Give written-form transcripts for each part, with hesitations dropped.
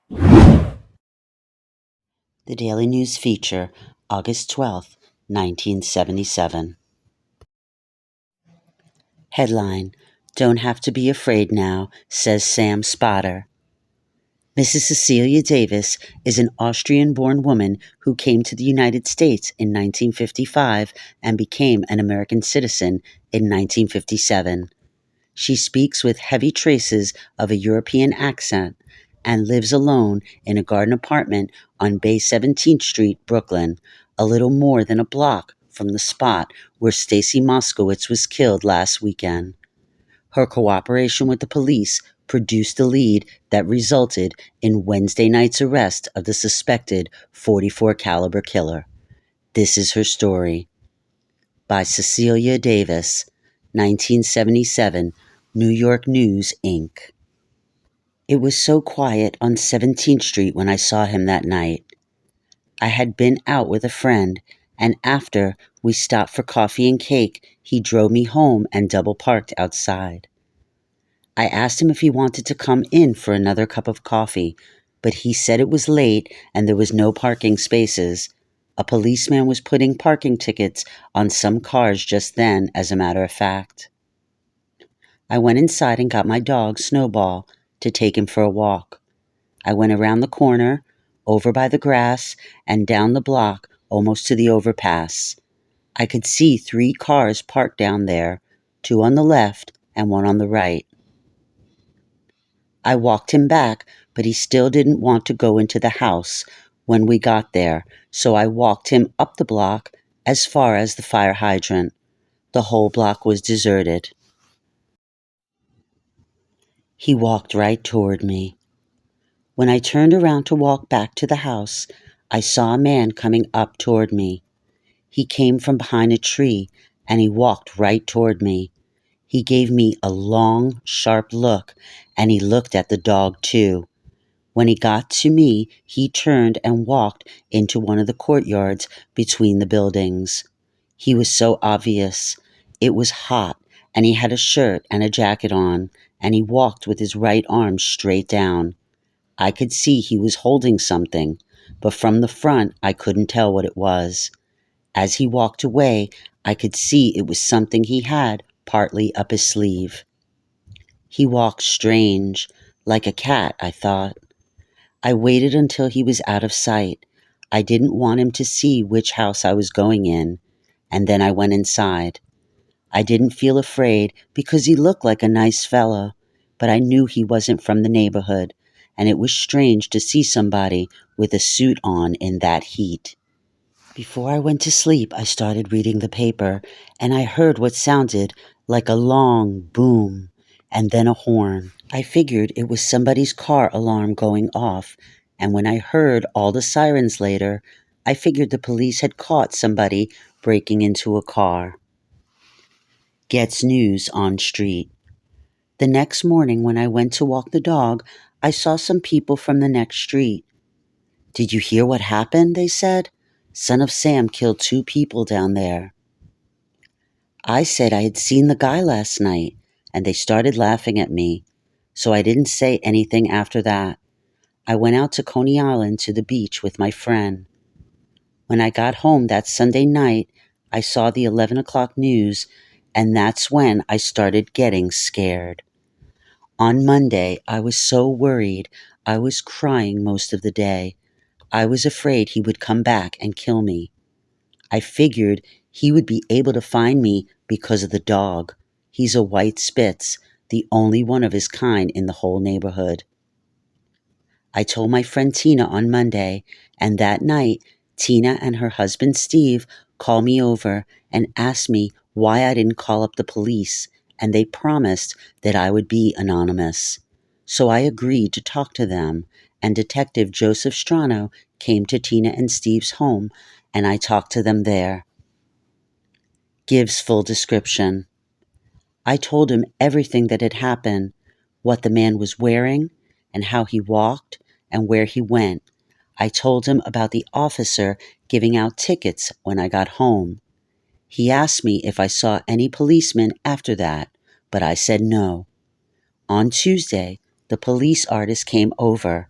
The Daily News Feature, August 12th, 1977. Headline: Don't have to be afraid now, says Sam Spotter. Mrs. Cacilia Davis is an Austrian-born woman who came to the United States in 1955 and became an American citizen in 1957. She speaks with heavy traces of a European accent and lives alone in a garden apartment on Bay 17th Street, Brooklyn, a little more than a block from the spot where Stacy Moskowitz was killed last weekend. Her cooperation with the police produced a lead that resulted in Wednesday night's arrest of the suspected .44 caliber killer. This is her story. By Cacilia Davis, 1977, New York News, Inc. It was so quiet on 17th Street when I saw him that night. I had been out with a friend, and after we stopped for coffee and cake, he drove me home and double parked outside. I asked him if he wanted to come in for another cup of coffee, but he said it was late and there was no parking spaces. A policeman was putting parking tickets on some cars just then, as a matter of fact. I went inside and got my dog, Snowball, to take him for a walk. I went around the corner, over by the grass, and down the block almost to the overpass. I could see 3 cars parked down there, 2 on the left and 1 on the right. I walked him back, but he still didn't want to go into the house when we got there, so I walked him up the block as far as the fire hydrant. The whole block was deserted. He walked right toward me. When I turned around to walk back to the house, I saw a man coming up toward me. He came from behind a tree, and he walked right toward me. He gave me a long, sharp look, and he looked at the dog too. When he got to me, he turned and walked into one of the courtyards between the buildings. He was so obvious. It was hot, and he had a shirt and a jacket on, and he walked with his right arm straight down. I could see he was holding something, but from the front I couldn't tell what it was. As he walked away, I could see it was something he had partly up his sleeve. He walked strange, like a cat, I thought. I waited until he was out of sight. I didn't want him to see which house I was going in, and then I went inside. I didn't feel afraid because he looked like a nice fellow, but I knew he wasn't from the neighborhood, and it was strange to see somebody with a suit on in that heat. Before I went to sleep, I started reading the paper, and I heard what sounded like a long boom and then a horn. I figured it was somebody's car alarm going off, and when I heard all the sirens later, I figured the police had caught somebody breaking into a car. Gets news on street. The next morning when I went to walk the dog, I saw some people from the next street. "Did you hear what happened?" they said. "Son of Sam killed 2 people down there." I said I had seen the guy last night, and they started laughing at me, so I didn't say anything after that. I went out to Coney Island to the beach with my friend. When I got home that Sunday night, I saw the 11 o'clock news, and that's when I started getting scared. On Monday, I was so worried. I was crying most of the day. I was afraid he would come back and kill me. I figured he would be able to find me because of the dog. He's a white Spitz, the only one of his kind in the whole neighborhood. I told my friend Tina on Monday, and that night, Tina and her husband Steve called me over and asked me why I didn't call up the police, and they promised that I would be anonymous. So I agreed to talk to them, and Detective Joseph Strano came to Tina and Steve's home, and I talked to them there. Gives full description. I told him everything that had happened, what the man was wearing, and how he walked, and where he went. I told him about the officer giving out tickets when I got home. He asked me if I saw any policemen after that, but I said no. On Tuesday, the police artist came over,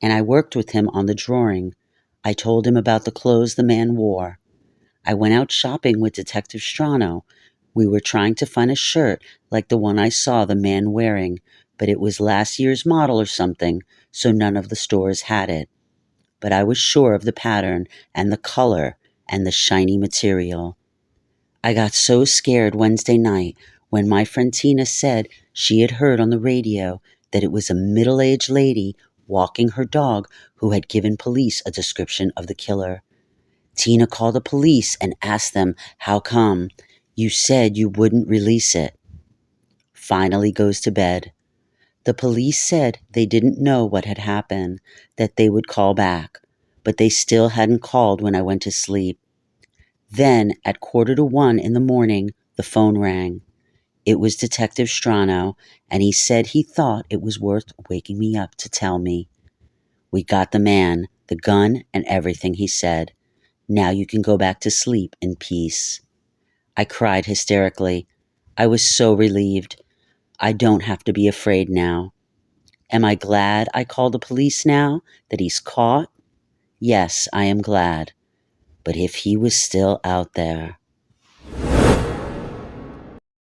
and I worked with him on the drawing. I told him about the clothes the man wore. I went out shopping with Detective Strano. We were trying to find a shirt like the one I saw the man wearing, but it was last year's model or something, so none of the stores had it. But I was sure of the pattern and the color and the shiny material. I got so scared Wednesday night when my friend Tina said she had heard on the radio that it was a middle-aged lady walking her dog who had given police a description of the killer. Tina called the police and asked them, "How come? You said you wouldn't release it." Finally goes to bed. The police said they didn't know what had happened, that they would call back, but they still hadn't called when I went to sleep. Then, at 1:45 in the morning, the phone rang. It was Detective Strano, and he said he thought it was worth waking me up to tell me. "We got the man, the gun, and everything," he said. "Now you can go back to sleep in peace." I cried hysterically. I was so relieved. I don't have to be afraid now. Am I glad I called the police now, that he's caught? Yes, I am glad. But if he was still out there...